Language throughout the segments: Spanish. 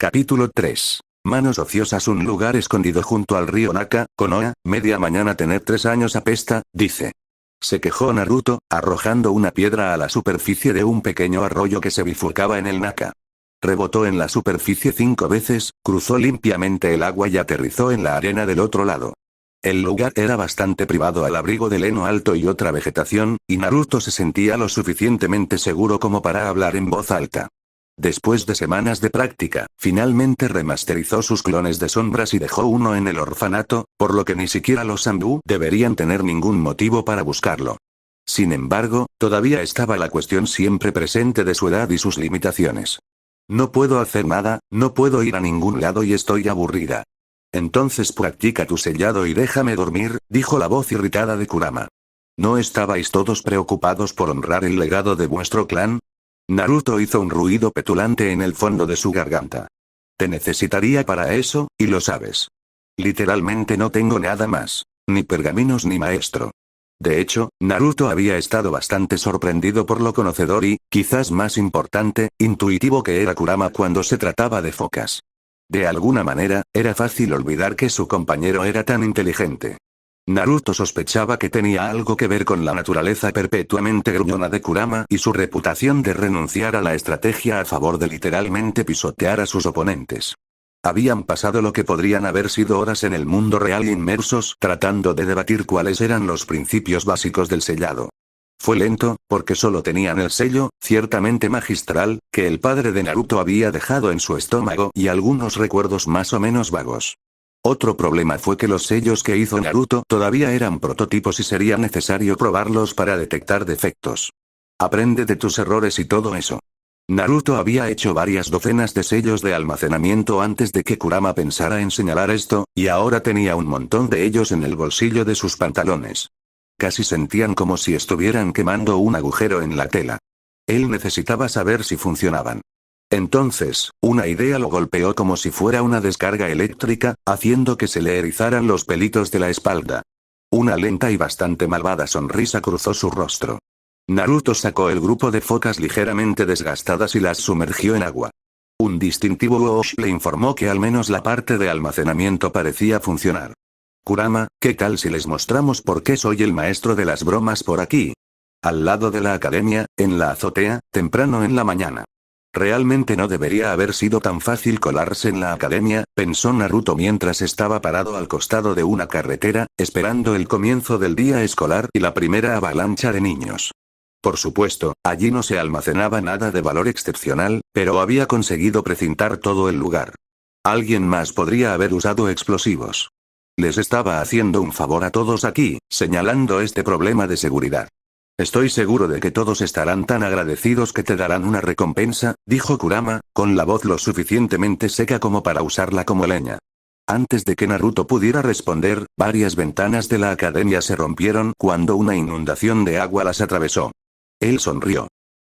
Capítulo 3. Manos ociosas. Un lugar escondido junto al río Naka, Konoha, media mañana. Tener 3 años apesta, dice. Se quejó Naruto, arrojando una piedra a la superficie de un pequeño arroyo que se bifurcaba en el Naka. Rebotó en la superficie 5 veces, cruzó limpiamente el agua y aterrizó en la arena del otro lado. El lugar era bastante privado al abrigo del heno alto y otra vegetación, y Naruto se sentía lo suficientemente seguro como para hablar en voz alta. Después de semanas de práctica, finalmente remasterizó sus clones de sombras y dejó uno en el orfanato, por lo que ni siquiera los Zanbu deberían tener ningún motivo para buscarlo. Sin embargo, todavía estaba la cuestión siempre presente de su edad y sus limitaciones. No puedo hacer nada, no puedo ir a ningún lado y estoy aburrida. Entonces practica tu sellado y déjame dormir, dijo la voz irritada de Kurama. ¿No estabais todos preocupados por honrar el legado de vuestro clan? Naruto hizo un ruido petulante en el fondo de su garganta. Te necesitaría para eso, y lo sabes. Literalmente no tengo nada más. Ni pergaminos ni maestro. De hecho, Naruto había estado bastante sorprendido por lo conocedor y, quizás más importante, intuitivo que era Kurama cuando se trataba de focas. De alguna manera, era fácil olvidar que su compañero era tan inteligente. Naruto sospechaba que tenía algo que ver con la naturaleza perpetuamente gruñona de Kurama y su reputación de renunciar a la estrategia a favor de literalmente pisotear a sus oponentes. Habían pasado lo que podrían haber sido horas en el mundo real inmersos tratando de debatir cuáles eran los principios básicos del sellado. Fue lento, porque solo tenían el sello, ciertamente magistral, que el padre de Naruto había dejado en su estómago y algunos recuerdos más o menos vagos. Otro problema fue que los sellos que hizo Naruto todavía eran prototipos y sería necesario probarlos para detectar defectos. Aprende de tus errores y todo eso. Naruto había hecho varias docenas de sellos de almacenamiento antes de que Kurama pensara en señalar esto, y ahora tenía un montón de ellos en el bolsillo de sus pantalones. Casi sentían como si estuvieran quemando un agujero en la tela. Él necesitaba saber si funcionaban. Entonces, una idea lo golpeó como si fuera una descarga eléctrica, haciendo que se le erizaran los pelitos de la espalda. Una lenta y bastante malvada sonrisa cruzó su rostro. Naruto sacó el grupo de focas ligeramente desgastadas y las sumergió en agua. Un distintivo whoosh le informó que al menos la parte de almacenamiento parecía funcionar. Kurama, ¿qué tal si les mostramos por qué soy el maestro de las bromas por aquí? Al lado de la academia, en la azotea, temprano en la mañana. Realmente no debería haber sido tan fácil colarse en la academia, pensó Naruto mientras estaba parado al costado de una carretera, esperando el comienzo del día escolar y la primera avalancha de niños. Por supuesto, allí no se almacenaba nada de valor excepcional, pero había conseguido precintar todo el lugar. Alguien más podría haber usado explosivos. Les estaba haciendo un favor a todos aquí, señalando este problema de seguridad. Estoy seguro de que todos estarán tan agradecidos que te darán una recompensa, dijo Kurama, con la voz lo suficientemente seca como para usarla como leña. Antes de que Naruto pudiera responder, varias ventanas de la academia se rompieron cuando una inundación de agua las atravesó. Él sonrió.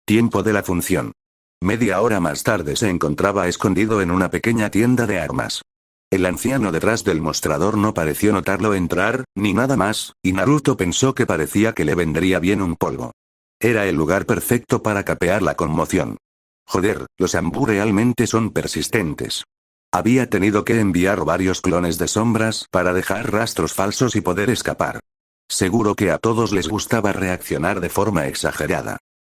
Tiempo de la función. Media hora más tarde se encontraba escondido en una pequeña tienda de armas. El anciano detrás del mostrador no pareció notarlo entrar, ni nada más, y Naruto pensó que parecía que le vendría bien un polvo. Era el lugar perfecto para capear la conmoción. Joder, los Zanbu realmente son persistentes. Había tenido que enviar varios clones de sombras para dejar rastros falsos y poder escapar. Seguro que a todos les gustaba reaccionar de forma exagerada.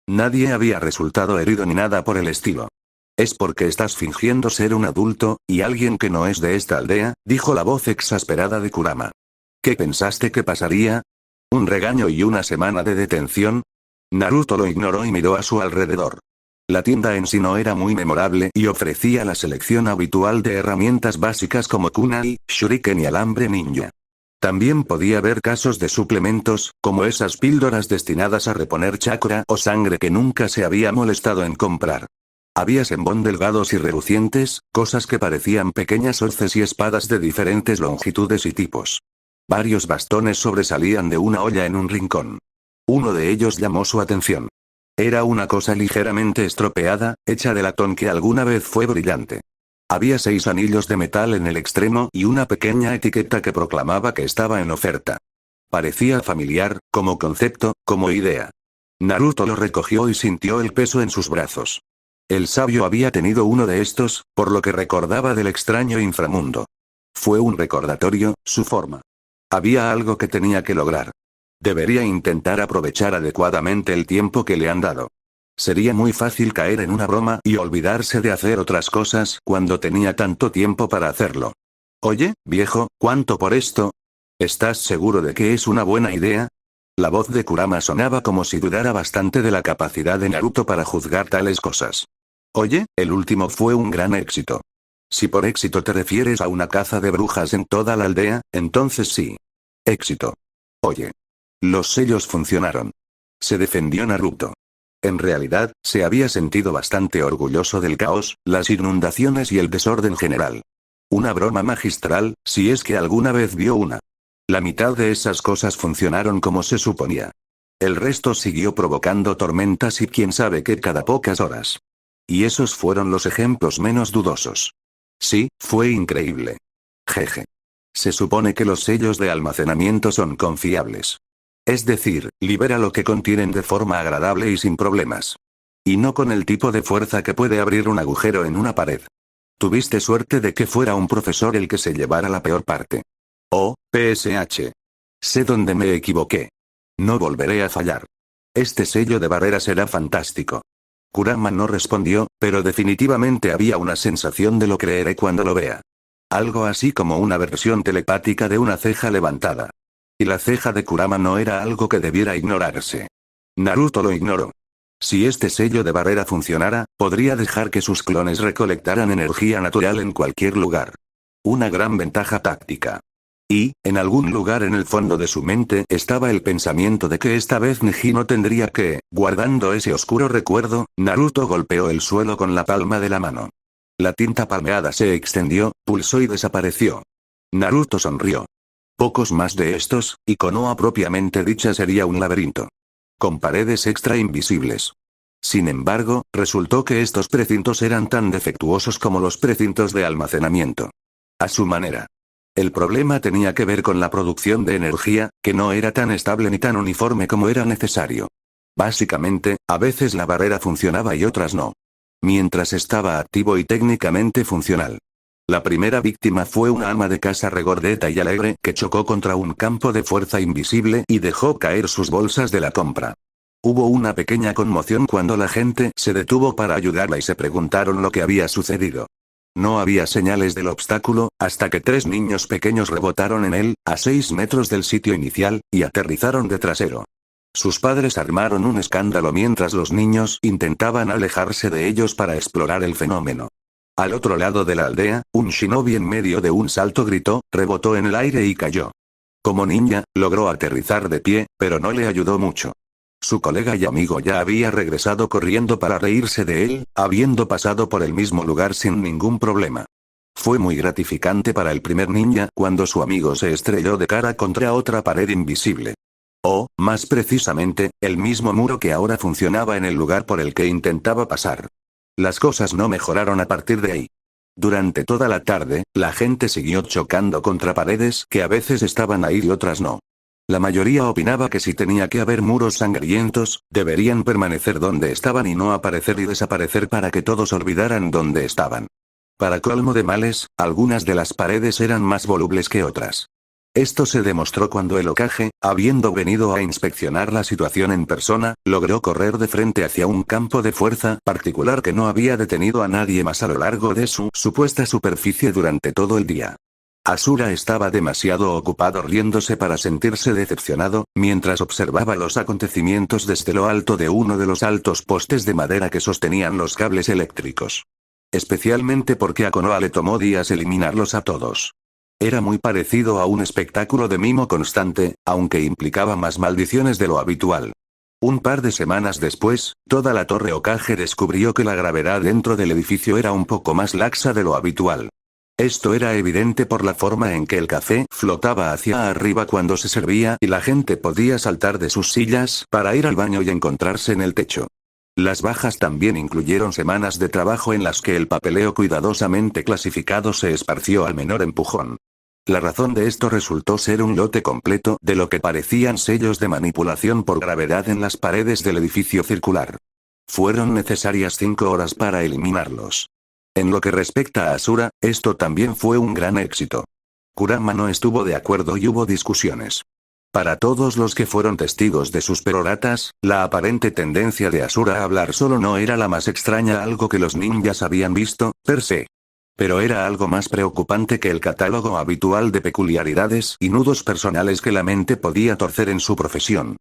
Nadie había resultado herido ni nada por el estilo. Es porque estás fingiendo ser un adulto, y alguien que no es de esta aldea, dijo la voz exasperada de Kurama. ¿Qué pensaste que pasaría? ¿Un regaño y una semana de detención? Naruto lo ignoró y miró a su alrededor. La tienda en sí no era muy memorable y ofrecía la selección habitual de herramientas básicas como kunai, shuriken y alambre ninja. También podía haber casos de suplementos, como esas píldoras destinadas a reponer chakra o sangre que nunca se había molestado en comprar. Había senbon delgados y relucientes, cosas que parecían pequeñas hoces y espadas de diferentes longitudes y tipos. Varios bastones sobresalían de una olla en un rincón. Uno de ellos llamó su atención. Era una cosa ligeramente estropeada, hecha de latón que alguna vez fue brillante. Había 6 anillos de metal en el extremo y una pequeña etiqueta que proclamaba que estaba en oferta. Parecía familiar, como concepto, como idea. Naruto lo recogió y sintió el peso en sus brazos. El sabio había tenido uno de estos, por lo que recordaba del extraño inframundo. Fue un recordatorio, su forma. Había algo que tenía que lograr. Debería intentar aprovechar adecuadamente el tiempo que le han dado. Sería muy fácil caer en una broma y olvidarse de hacer otras cosas cuando tenía tanto tiempo para hacerlo. Oye, viejo, ¿cuánto por esto? ¿Estás seguro de que es una buena idea? La voz de Kurama sonaba como si dudara bastante de la capacidad de Naruto para juzgar tales cosas. Oye, el último fue un gran éxito. Si por éxito te refieres a una caza de brujas en toda la aldea, entonces sí. Éxito. Oye. Los sellos funcionaron. Se defendió Naruto. En realidad, se había sentido bastante orgulloso del caos, las inundaciones y el desorden general. Una broma magistral, si es que alguna vez vio una. La mitad de esas cosas funcionaron como se suponía. El resto siguió provocando tormentas y quién sabe qué cada pocas horas. Y esos fueron los ejemplos menos dudosos. Sí, fue increíble. Jeje. Se supone que los sellos de almacenamiento son confiables. Es decir, libera lo que contienen de forma agradable y sin problemas. Y no con el tipo de fuerza que puede abrir un agujero en una pared. Tuviste suerte de que fuera un profesor el que se llevara la peor parte. Oh, PSH. Sé dónde me equivoqué. No volveré a fallar. Este sello de barrera será fantástico. Kurama no respondió, pero definitivamente había una sensación de lo creeré cuando lo vea. Algo así como una versión telepática de una ceja levantada. Y la ceja de Kurama no era algo que debiera ignorarse. Naruto lo ignoró. Si este sello de barrera funcionara, podría dejar que sus clones recolectaran energía natural en cualquier lugar. Una gran ventaja táctica. Y, en algún lugar en el fondo de su mente estaba el pensamiento de que esta vez Neji no tendría que, guardando ese oscuro recuerdo, Naruto golpeó el suelo con la palma de la mano. La tinta palmeada se extendió, pulsó y desapareció. Naruto sonrió. Pocos más de estos, y Konoha propiamente dicha sería un laberinto. Con paredes extra invisibles. Sin embargo, resultó que estos precintos eran tan defectuosos como los precintos de almacenamiento. A su manera. El problema tenía que ver con la producción de energía, que no era tan estable ni tan uniforme como era necesario. Básicamente, a veces la barrera funcionaba y otras no. Mientras estaba activo y técnicamente funcional. La primera víctima fue una ama de casa regordeta y alegre que chocó contra un campo de fuerza invisible y dejó caer sus bolsas de la compra. Hubo una pequeña conmoción cuando la gente se detuvo para ayudarla y se preguntaron lo que había sucedido. No había señales del obstáculo, hasta que 3 niños pequeños rebotaron en él, a 6 metros del sitio inicial, y aterrizaron de trasero. Sus padres armaron un escándalo mientras los niños intentaban alejarse de ellos para explorar el fenómeno. Al otro lado de la aldea, un shinobi en medio de un salto gritó, rebotó en el aire y cayó. Como ninja, logró aterrizar de pie, pero no le ayudó mucho. Su colega y amigo ya había regresado corriendo para reírse de él, habiendo pasado por el mismo lugar sin ningún problema. Fue muy gratificante para el primer ninja cuando su amigo se estrelló de cara contra otra pared invisible. O, más precisamente, el mismo muro que ahora funcionaba en el lugar por el que intentaba pasar. Las cosas no mejoraron a partir de ahí. Durante toda la tarde, la gente siguió chocando contra paredes que a veces estaban ahí y otras no. La mayoría opinaba que si tenía que haber muros sangrientos, deberían permanecer donde estaban y no aparecer y desaparecer para que todos olvidaran dónde estaban. Para colmo de males, algunas de las paredes eran más volubles que otras. Esto se demostró cuando el Hokage, habiendo venido a inspeccionar la situación en persona, logró correr de frente hacia un campo de fuerza particular que no había detenido a nadie más a lo largo de su supuesta superficie durante todo el día. Asura estaba demasiado ocupado riéndose para sentirse decepcionado, mientras observaba los acontecimientos desde lo alto de uno de los altos postes de madera que sostenían los cables eléctricos. Especialmente porque a Konoha le tomó días eliminarlos a todos. Era muy parecido a un espectáculo de mimo constante, aunque implicaba más maldiciones de lo habitual. Un par de semanas después, toda la torre Hokage descubrió que la gravedad dentro del edificio era un poco más laxa de lo habitual. Esto era evidente por la forma en que el café flotaba hacia arriba cuando se servía y la gente podía saltar de sus sillas para ir al baño y encontrarse en el techo. Las bajas también incluyeron semanas de trabajo en las que el papeleo cuidadosamente clasificado se esparció al menor empujón. La razón de esto resultó ser un lote completo de lo que parecían sellos de manipulación por gravedad en las paredes del edificio circular. Fueron necesarias 5 horas para eliminarlos. En lo que respecta a Asura, esto también fue un gran éxito. Kurama no estuvo de acuerdo y hubo discusiones. Para todos los que fueron testigos de sus peroratas, la aparente tendencia de Asura a hablar solo no era la más extraña, algo que los ninjas habían visto, per se. Pero era algo más preocupante que el catálogo habitual de peculiaridades y nudos personales que la mente podía torcer en su profesión.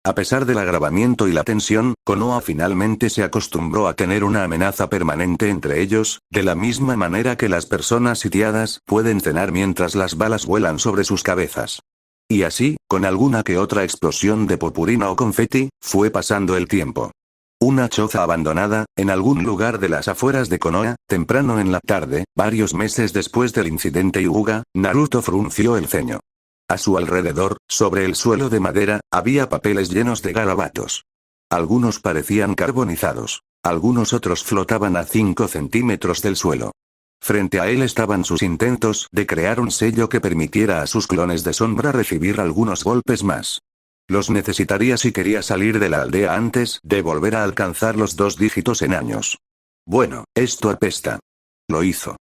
A pesar del agravamiento y la tensión, Konoha finalmente se acostumbró a tener una amenaza permanente entre ellos, de la misma manera que las personas sitiadas pueden cenar mientras las balas vuelan sobre sus cabezas. Y así, con alguna que otra explosión de purpurina o confeti, fue pasando el tiempo. Una choza abandonada, en algún lugar de las afueras de Konoha, temprano en la tarde, varios meses después del incidente Hyuga, Naruto frunció el ceño. A su alrededor, sobre el suelo de madera, había papeles llenos de garabatos. Algunos parecían carbonizados. Algunos otros flotaban a 5 centímetros del suelo. Frente a él estaban sus intentos de crear un sello que permitiera a sus clones de sombra recibir algunos golpes más. Los necesitaría si quería salir de la aldea antes de volver a alcanzar los 2 dígitos en años. Bueno, esto apesta. Lo hizo.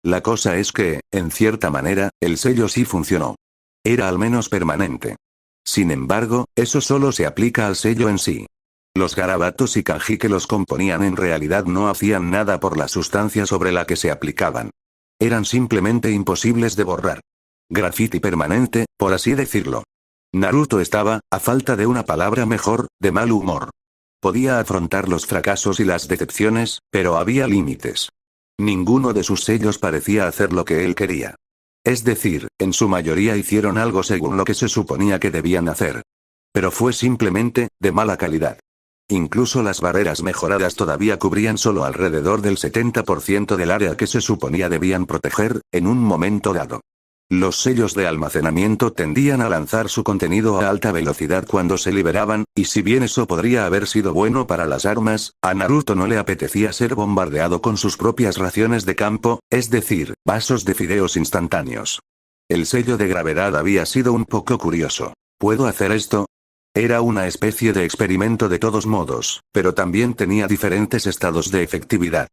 La cosa es que, en cierta manera, el sello sí funcionó. Era al menos permanente. Sin embargo, eso solo se aplica al sello en sí. Los garabatos y kanji que los componían en realidad no hacían nada por la sustancia sobre la que se aplicaban. Eran simplemente imposibles de borrar. Graffiti permanente, por así decirlo. Naruto estaba, a falta de una palabra mejor, de mal humor. Podía afrontar los fracasos y las decepciones, pero había límites. Ninguno de sus sellos parecía hacer lo que él quería. Es decir, en su mayoría hicieron algo según lo que se suponía que debían hacer. Pero fue simplemente, de mala calidad. Incluso las barreras mejoradas todavía cubrían solo alrededor del 70% del área que se suponía debían proteger, en un momento dado. Los sellos de almacenamiento tendían a lanzar su contenido a alta velocidad cuando se liberaban, y si bien eso podría haber sido bueno para las armas, a Naruto no le apetecía ser bombardeado con sus propias raciones de campo, es decir, vasos de fideos instantáneos. El sello de gravedad había sido un poco curioso. ¿Puedo hacer esto? Era una especie de experimento de todos modos, pero también tenía diferentes estados de efectividad.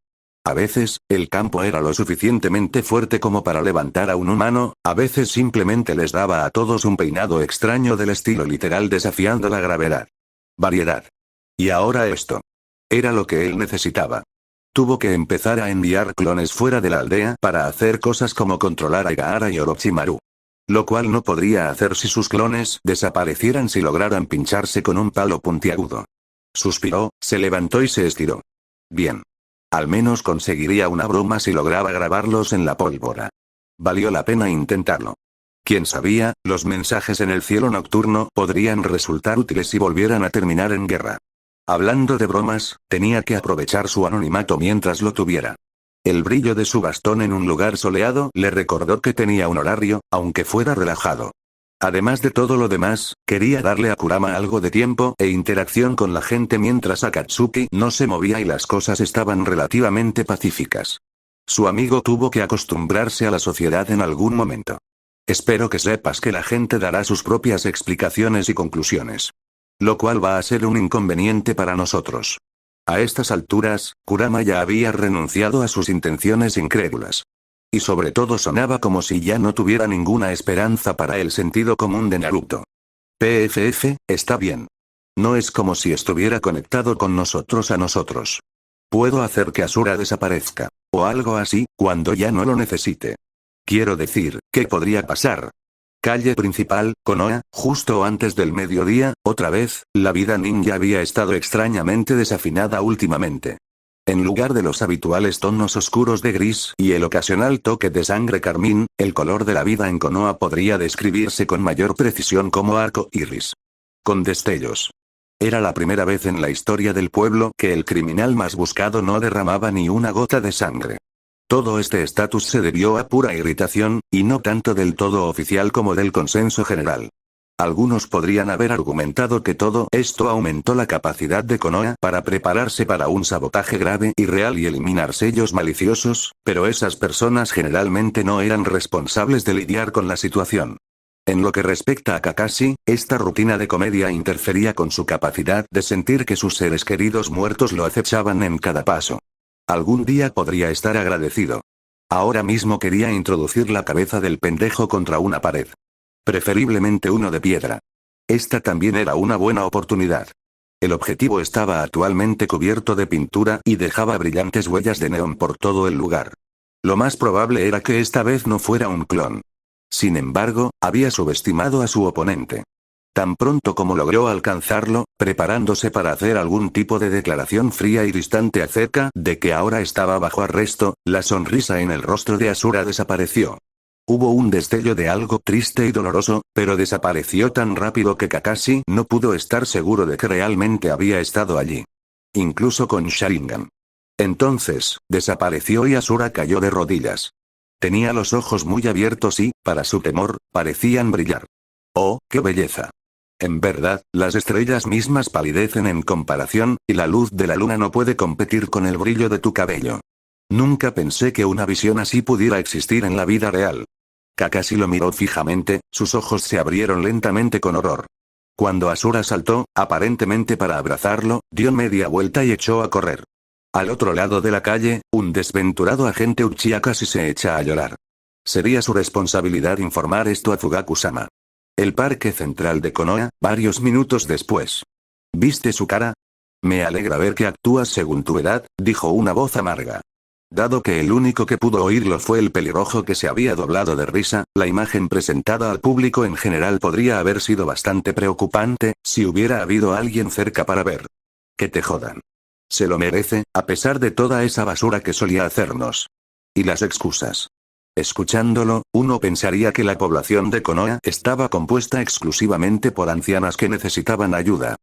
A veces, el campo era lo suficientemente fuerte como para levantar a un humano, a veces simplemente les daba a todos un peinado extraño del estilo literal desafiando la gravedad. Variedad. Y ahora esto. Era lo que él necesitaba. Tuvo que empezar a enviar clones fuera de la aldea para hacer cosas como controlar a Gaara y Orochimaru. Lo cual no podría hacer si sus clones desaparecieran si lograran pincharse con un palo puntiagudo. Suspiró, se levantó y se estiró. Bien. Al menos conseguiría una broma si lograba grabarlos en la pólvora. Valió la pena intentarlo. Quién sabía, los mensajes en el cielo nocturno podrían resultar útiles si volvieran a terminar en guerra. Hablando de bromas, tenía que aprovechar su anonimato mientras lo tuviera. El brillo de su bastón en un lugar soleado le recordó que tenía un horario, aunque fuera relajado. Además de todo lo demás, quería darle a Kurama algo de tiempo e interacción con la gente mientras Akatsuki no se movía y las cosas estaban relativamente pacíficas. Su amigo tuvo que acostumbrarse a la sociedad en algún momento. Espero que sepas que la gente dará sus propias explicaciones y conclusiones. Lo cual va a ser un inconveniente para nosotros. A estas alturas, Kurama ya había renunciado a sus intenciones incrédulas. Y sobre todo sonaba como si ya no tuviera ninguna esperanza para el sentido común de Naruto. PFF, está bien. No es como si estuviera conectado con nosotros a nosotros. Puedo hacer que Asura desaparezca, o algo así, cuando ya no lo necesite. Quiero decir, ¿qué podría pasar? Calle principal, Konoha, justo antes del mediodía, otra vez, la vida ninja había estado extrañamente desafinada últimamente. En lugar de los habituales tonos oscuros de gris y el ocasional toque de sangre carmín, el color de la vida en Konoha podría describirse con mayor precisión como arco iris. Con destellos. Era la primera vez en la historia del pueblo que el criminal más buscado no derramaba ni una gota de sangre. Todo este estatus se debió a pura irritación, y no tanto del todo oficial como del consenso general. Algunos podrían haber argumentado que todo esto aumentó la capacidad de Konoha para prepararse para un sabotaje grave y real y eliminar sellos maliciosos, pero esas personas generalmente no eran responsables de lidiar con la situación. En lo que respecta a Kakashi, esta rutina de comedia interfería con su capacidad de sentir que sus seres queridos muertos lo acechaban en cada paso. Algún día podría estar agradecido. Ahora mismo quería introducir la cabeza del pendejo contra una pared. Preferiblemente uno de piedra. Esta también era una buena oportunidad. El objetivo estaba actualmente cubierto de pintura y dejaba brillantes huellas de neón por todo el lugar. Lo más probable era que esta vez no fuera un clon. Sin embargo, había subestimado a su oponente. Tan pronto como logró alcanzarlo, preparándose para hacer algún tipo de declaración fría y distante acerca de que ahora estaba bajo arresto, la sonrisa en el rostro de Asura desapareció. Hubo un destello de algo triste y doloroso, pero desapareció tan rápido que Kakashi no pudo estar seguro de que realmente había estado allí. Incluso con Sharingan. Entonces, desapareció y Asura cayó de rodillas. Tenía los ojos muy abiertos y, para su temor, parecían brillar. ¡Oh, qué belleza! En verdad, las estrellas mismas palidecen en comparación, y la luz de la luna no puede competir con el brillo de tu cabello. Nunca pensé que una visión así pudiera existir en la vida real. Kakashi lo miró fijamente, sus ojos se abrieron lentamente con horror. Cuando Asura saltó, aparentemente para abrazarlo, dio media vuelta y echó a correr. Al otro lado de la calle, un desventurado agente Uchiha casi se echa a llorar. Sería su responsabilidad informar esto a Fugaku-sama. El parque central de Konoha, varios minutos después. ¿Viste su cara? Me alegra ver que actúas según tu edad, dijo una voz amarga. Dado que el único que pudo oírlo fue el pelirrojo que se había doblado de risa, la imagen presentada al público en general podría haber sido bastante preocupante, si hubiera habido alguien cerca para ver. Que te jodan. Se lo merece, a pesar de toda esa basura que solía hacernos. Y las excusas. Escuchándolo, uno pensaría que la población de Konoha estaba compuesta exclusivamente por ancianas que necesitaban ayuda.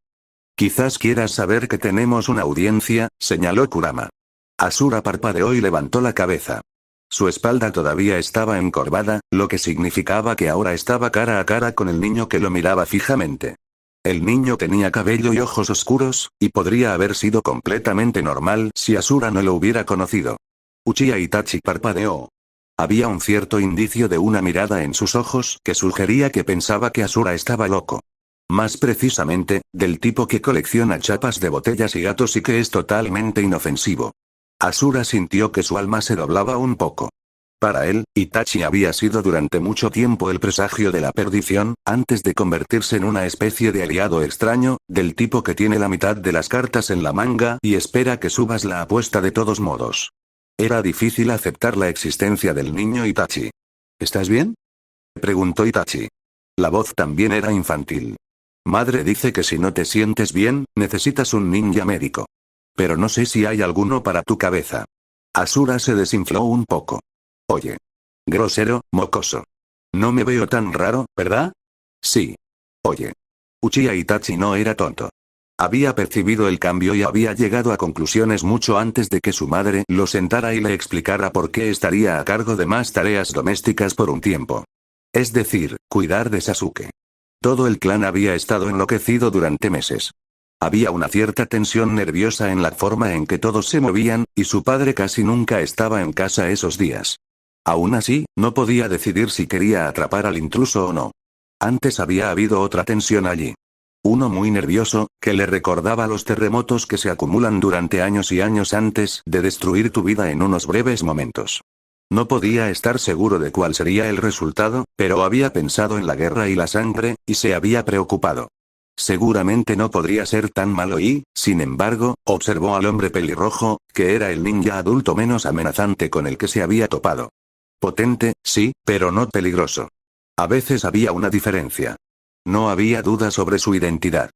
Quizás quieras saber que tenemos una audiencia, señaló Kurama. Asura parpadeó y levantó la cabeza. Su espalda todavía estaba encorvada, lo que significaba que ahora estaba cara a cara con el niño que lo miraba fijamente. El niño tenía cabello y ojos oscuros, y podría haber sido completamente normal si Asura no lo hubiera conocido. Uchiha Itachi parpadeó. Había un cierto indicio de una mirada en sus ojos que sugería que pensaba que Asura estaba loco. Más precisamente, del tipo que colecciona chapas de botellas y gatos y que es totalmente inofensivo. Asura sintió que su alma se doblaba un poco. Para él, Itachi había sido durante mucho tiempo el presagio de la perdición, antes de convertirse en una especie de aliado extraño, del tipo que tiene la mitad de las cartas en la manga y espera que subas la apuesta de todos modos. Era difícil aceptar la existencia del niño Itachi. ¿Estás bien?, preguntó Itachi. La voz también era infantil. Madre dice que si no te sientes bien, necesitas un ninja médico. Pero no sé si hay alguno para tu cabeza. Asura se desinfló un poco. Oye. Grosero, mocoso. No me veo tan raro, ¿verdad? Sí. Oye. Uchiha Itachi no era tonto. Había percibido el cambio y había llegado a conclusiones mucho antes de que su madre lo sentara y le explicara por qué estaría a cargo de más tareas domésticas por un tiempo. Es decir, cuidar de Sasuke. Todo el clan había estado enloquecido durante meses. Había una cierta tensión nerviosa en la forma en que todos se movían, y su padre casi nunca estaba en casa esos días. Aún así, no podía decidir si quería atrapar al intruso o no. Antes había habido otra tensión allí. Uno muy nervioso, que le recordaba los terremotos que se acumulan durante años y años antes de destruir tu vida en unos breves momentos. No podía estar seguro de cuál sería el resultado, pero había pensado en la guerra y la sangre, y se había preocupado. Seguramente no podría ser tan malo y, sin embargo, observó al hombre pelirrojo, que era el ninja adulto menos amenazante con el que se había topado. Potente, sí, pero no peligroso. A veces había una diferencia. No había duda sobre su identidad.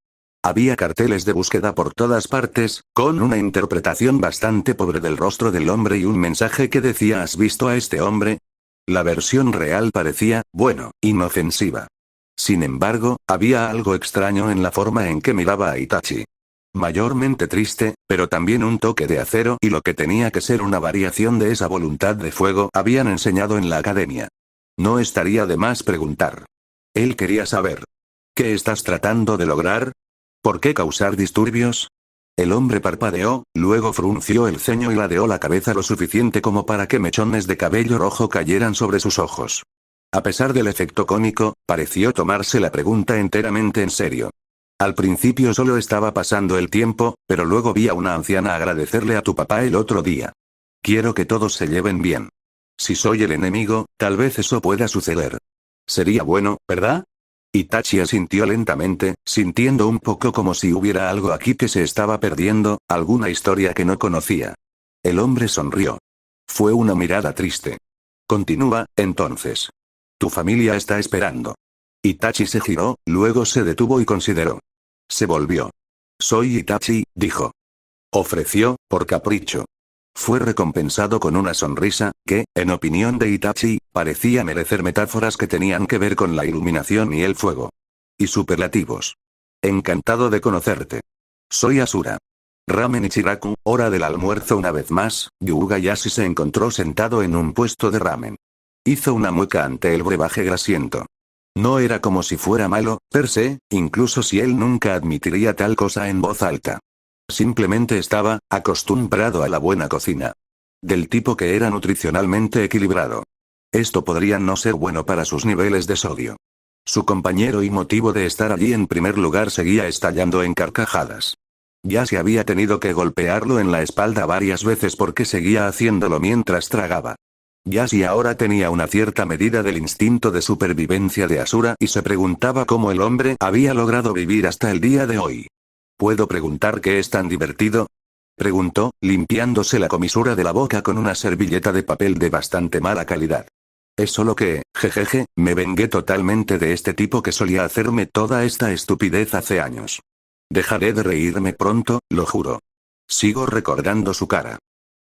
Había carteles de búsqueda por todas partes, con una interpretación bastante pobre del rostro del hombre y un mensaje que decía ¿has visto a este hombre? La versión real parecía, bueno, inofensiva. Sin embargo, había algo extraño en la forma en que miraba a Itachi. Mayormente triste, pero también un toque de acero y lo que tenía que ser una variación de esa voluntad de fuego habían enseñado en la academia. No estaría de más preguntar. Él quería saber. ¿Qué estás tratando de lograr? ¿Por qué causar disturbios? El hombre parpadeó, luego frunció el ceño y ladeó la cabeza lo suficiente como para que mechones de cabello rojo cayeran sobre sus ojos. A pesar del efecto cómico, pareció tomarse la pregunta enteramente en serio. Al principio solo estaba pasando el tiempo, pero luego vi a una anciana agradecerle a tu papá el otro día. Quiero que todos se lleven bien. Si soy el enemigo, tal vez eso pueda suceder. Sería bueno, ¿verdad? Itachi asintió lentamente, sintiendo un poco como si hubiera algo aquí que se estaba perdiendo, alguna historia que no conocía. El hombre sonrió. Fue una mirada triste. Continúa, entonces. Tu familia está esperando. Itachi se giró, luego se detuvo y consideró. Se volvió. Soy Itachi, dijo. Ofreció, por capricho. Fue recompensado con una sonrisa, que, en opinión de Itachi, parecía merecer metáforas que tenían que ver con la iluminación y el fuego. Y superlativos. Encantado de conocerte. Soy Asura. Ramen Ichiraku, hora del almuerzo una vez más, Yuuga Yashi se encontró sentado en un puesto de ramen. Hizo una mueca ante el brebaje grasiento. No era como si fuera malo, per se, incluso si él nunca admitiría tal cosa en voz alta. Simplemente estaba, acostumbrado a la buena cocina. Del tipo que era nutricionalmente equilibrado. Esto podría no ser bueno para sus niveles de sodio. Su compañero y motivo de estar allí en primer lugar seguía estallando en carcajadas. Ya se había tenido que golpearlo en la espalda varias veces porque seguía haciéndolo mientras tragaba. Yashi ahora tenía una cierta medida del instinto de supervivencia de Asura y se preguntaba cómo el hombre había logrado vivir hasta el día de hoy. ¿Puedo preguntar qué es tan divertido? Preguntó, limpiándose la comisura de la boca con una servilleta de papel de bastante mala calidad. Es solo que, jejeje, me vengué totalmente de este tipo que solía hacerme toda esta estupidez hace años. Dejaré de reírme pronto, lo juro. Sigo recordando su cara.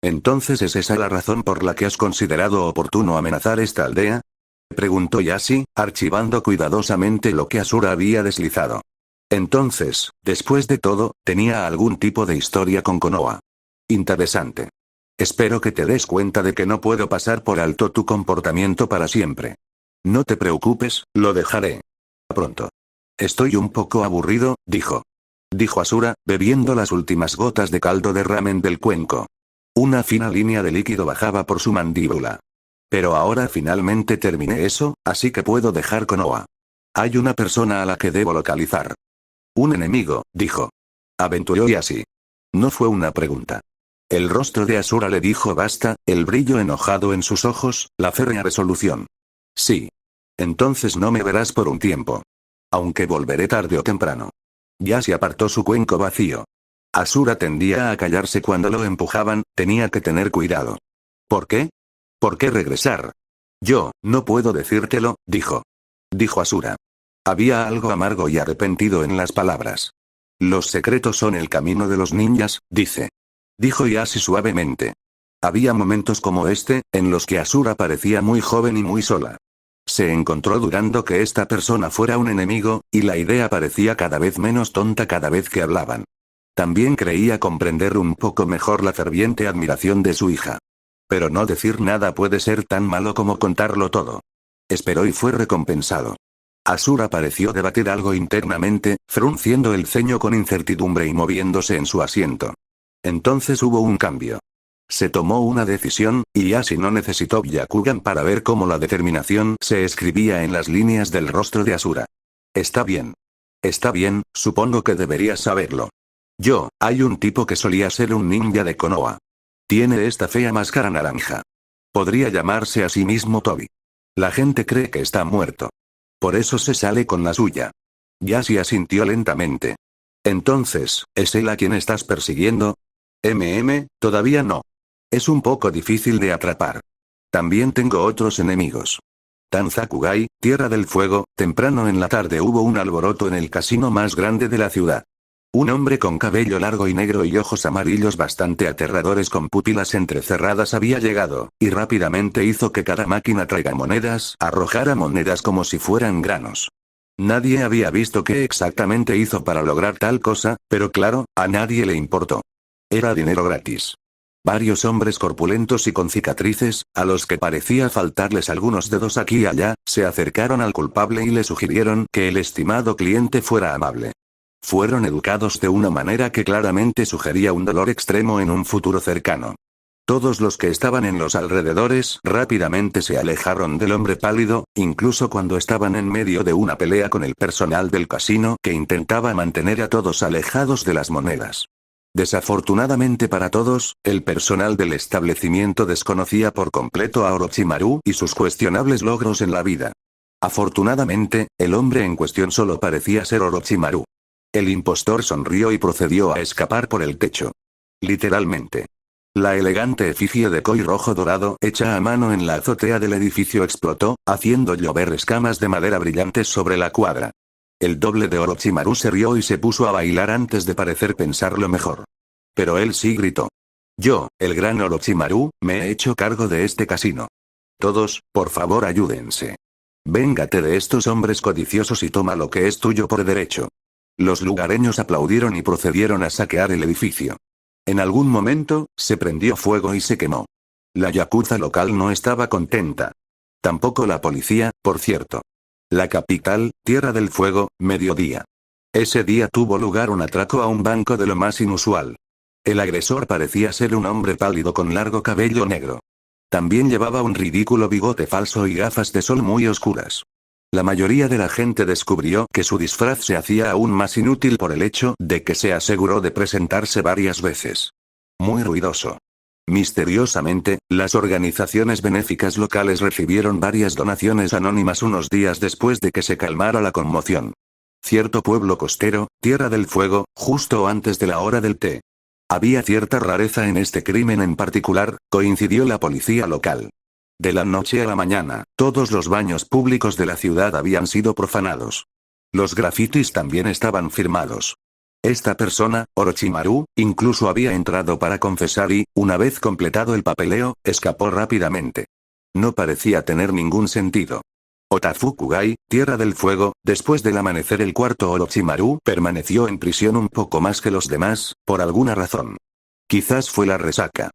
¿Entonces es esa la razón por la que has considerado oportuno amenazar esta aldea? Preguntó Yashi, archivando cuidadosamente lo que Asura había deslizado. Entonces, después de todo, tenía algún tipo de historia con Konoha. Interesante. Espero que te des cuenta de que no puedo pasar por alto tu comportamiento para siempre. No te preocupes, lo dejaré. Pronto. Estoy un poco aburrido, dijo. Dijo Asura, bebiendo las últimas gotas de caldo de ramen del cuenco. Una fina línea de líquido bajaba por su mandíbula. Pero ahora finalmente terminé eso, así que puedo dejar Konoha. Hay una persona a la que debo localizar. Un enemigo, dijo. Aventuró Yashi. No fue una pregunta. El rostro de Asura le dijo basta, el brillo enojado en sus ojos, la férrea resolución. Sí. Entonces no me verás por un tiempo. Aunque volveré tarde o temprano. Yashi apartó su cuenco vacío. Asura tendía a callarse cuando lo empujaban, tenía que tener cuidado. ¿Por qué? ¿Por qué regresar? Yo, no puedo decírtelo, dijo. Dijo Asura. Había algo amargo y arrepentido en las palabras. Los secretos son el camino de los ninjas, dice. Dijo Yashi suavemente. Había momentos como este, en los que Asura parecía muy joven y muy sola. Se encontró dudando que esta persona fuera un enemigo, y la idea parecía cada vez menos tonta cada vez que hablaban. También creía comprender un poco mejor la ferviente admiración de su hija. Pero no decir nada puede ser tan malo como contarlo todo. Esperó y fue recompensado. Asura pareció debatir algo internamente, frunciendo el ceño con incertidumbre y moviéndose en su asiento. Entonces hubo un cambio. Se tomó una decisión, y Yashi no necesitó Byakugan para ver cómo la determinación se escribía en las líneas del rostro de Asura. Está bien. Está bien, supongo que deberías saberlo. Hay un tipo que solía ser un ninja de Konoha. Tiene esta fea máscara naranja. Podría llamarse a sí mismo Tobi. La gente cree que está muerto. Por eso se sale con la suya. Yashi asintió lentamente. Entonces, ¿es él a quien estás persiguiendo? Todavía no. Es un poco difícil de atrapar. También tengo otros enemigos. Tanzakugai, Tierra del Fuego, temprano en la tarde hubo un alboroto en el casino más grande de la ciudad. Un hombre con cabello largo y negro y ojos amarillos bastante aterradores con pupilas entrecerradas había llegado, y rápidamente hizo que cada máquina arrojara monedas como si fueran granos. Nadie había visto qué exactamente hizo para lograr tal cosa, pero claro, a nadie le importó. Era dinero gratis. Varios hombres corpulentos y con cicatrices, a los que parecía faltarles algunos dedos aquí y allá, se acercaron al culpable y le sugirieron que el estimado cliente fuera amable. Fueron educados de una manera que claramente sugería un dolor extremo en un futuro cercano. Todos los que estaban en los alrededores rápidamente se alejaron del hombre pálido, incluso cuando estaban en medio de una pelea con el personal del casino que intentaba mantener a todos alejados de las monedas. Desafortunadamente para todos, el personal del establecimiento desconocía por completo a Orochimaru y sus cuestionables logros en la vida. Afortunadamente, el hombre en cuestión solo parecía ser Orochimaru. El impostor sonrió y procedió a escapar por el techo. Literalmente. La elegante efigie de koi rojo dorado hecha a mano en la azotea del edificio explotó, haciendo llover escamas de madera brillantes sobre la cuadra. El doble de Orochimaru se rió y se puso a bailar antes de parecer pensarlo mejor. Pero él sí gritó. Yo, el gran Orochimaru, me he hecho cargo de este casino. Todos, por favor ayúdense. Véngate de estos hombres codiciosos y toma lo que es tuyo por derecho. Los lugareños aplaudieron y procedieron a saquear el edificio. En algún momento, se prendió fuego y se quemó. La yakuza local no estaba contenta. Tampoco la policía, por cierto. La capital, Tierra del Fuego, mediodía. Ese día tuvo lugar un atraco a un banco de lo más inusual. El agresor parecía ser un hombre pálido con largo cabello negro. También llevaba un ridículo bigote falso y gafas de sol muy oscuras. La mayoría de la gente descubrió que su disfraz se hacía aún más inútil por el hecho de que se aseguró de presentarse varias veces. Muy ruidoso. Misteriosamente, las organizaciones benéficas locales recibieron varias donaciones anónimas unos días después de que se calmara la conmoción. Cierto pueblo costero, Tierra del Fuego, justo antes de la hora del té. Había cierta rareza en este crimen en particular, coincidió la policía local. De la noche a la mañana, todos los baños públicos de la ciudad habían sido profanados. Los grafitis también estaban firmados. Esta persona, Orochimaru, incluso había entrado para confesar y, una vez completado el papeleo, escapó rápidamente. No parecía tener ningún sentido. Otafukugai, Tierra del Fuego, después del amanecer el cuarto Orochimaru permaneció en prisión un poco más que los demás, por alguna razón. Quizás fue la resaca.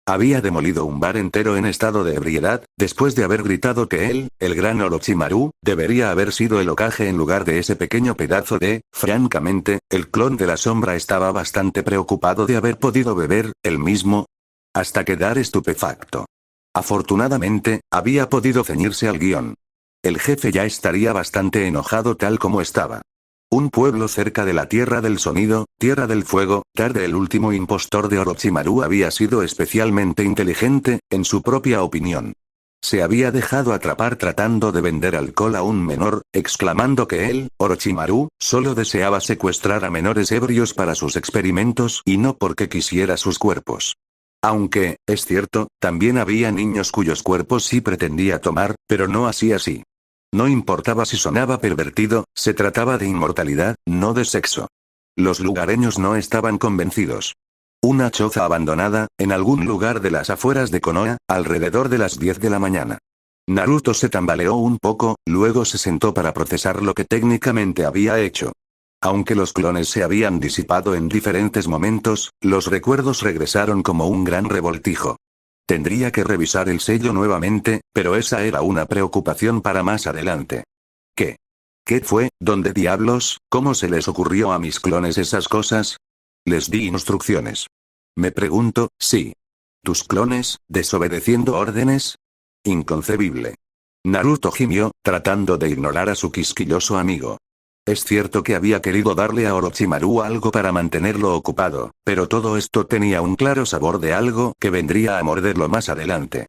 Había demolido un bar entero en estado de ebriedad, después de haber gritado que él, el gran Orochimaru, debería haber sido el Hokage en lugar de ese pequeño pedazo de, francamente, el clon de la sombra estaba bastante preocupado de haber podido beber, él mismo, hasta quedar estupefacto. Afortunadamente, había podido ceñirse al guión. El jefe ya estaría bastante enojado tal como estaba. Un pueblo cerca de la Tierra del Sonido, Tierra del Fuego, tarde el último impostor de Orochimaru había sido especialmente inteligente, en su propia opinión. Se había dejado atrapar tratando de vender alcohol a un menor, exclamando que él, Orochimaru, solo deseaba secuestrar a menores ebrios para sus experimentos y no porque quisiera sus cuerpos. Aunque, es cierto, también había niños cuyos cuerpos sí pretendía tomar, pero no así. No importaba si sonaba pervertido, se trataba de inmortalidad, no de sexo. Los lugareños no estaban convencidos. Una choza abandonada, en algún lugar de las afueras de Konoha, alrededor de las 10 de la mañana. Naruto se tambaleó un poco, luego se sentó para procesar lo que técnicamente había hecho. Aunque los clones se habían disipado en diferentes momentos, los recuerdos regresaron como un gran revoltijo. Tendría que revisar el sello nuevamente, pero esa era una preocupación para más adelante. ¿Qué? ¿Qué fue? ¿Dónde diablos? ¿Cómo se les ocurrió a mis clones esas cosas? Les di instrucciones. Me pregunto, sí. ¿Tus clones, desobedeciendo órdenes? Inconcebible. Naruto gimió, tratando de ignorar a su quisquilloso amigo. Es cierto que había querido darle a Orochimaru algo para mantenerlo ocupado, pero todo esto tenía un claro sabor de algo que vendría a morderlo más adelante.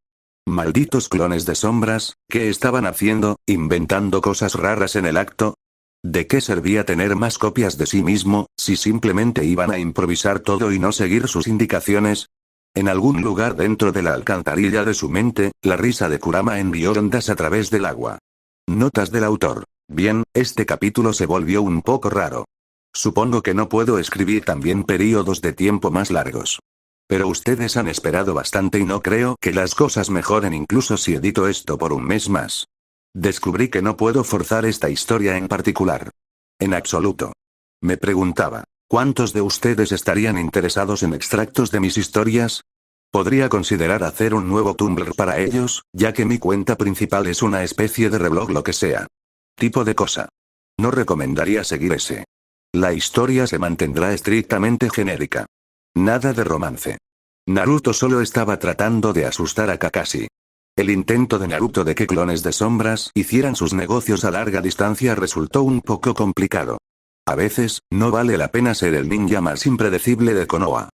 Malditos clones de sombras, ¿qué estaban haciendo, inventando cosas raras en el acto? ¿De qué servía tener más copias de sí mismo, si simplemente iban a improvisar todo y no seguir sus indicaciones? En algún lugar dentro de la alcantarilla de su mente, la risa de Kurama envió ondas a través del agua. Notas del autor. Bien, este capítulo se volvió un poco raro. Supongo que no puedo escribir también periodos de tiempo más largos. Pero ustedes han esperado bastante y no creo que las cosas mejoren incluso si edito esto por un mes más. Descubrí que no puedo forzar esta historia en particular. En absoluto. Me preguntaba, ¿cuántos de ustedes estarían interesados en extractos de mis historias? Podría considerar hacer un nuevo Tumblr para ellos, ya que mi cuenta principal es una especie de reblog lo que sea. Tipo de cosa. No recomendaría seguir ese. La historia se mantendrá estrictamente genérica. Nada de romance. Naruto solo estaba tratando de asustar a Kakashi. El intento de Naruto de que clones de sombras hicieran sus negocios a larga distancia resultó un poco complicado. A veces, no vale la pena ser el ninja más impredecible de Konoha.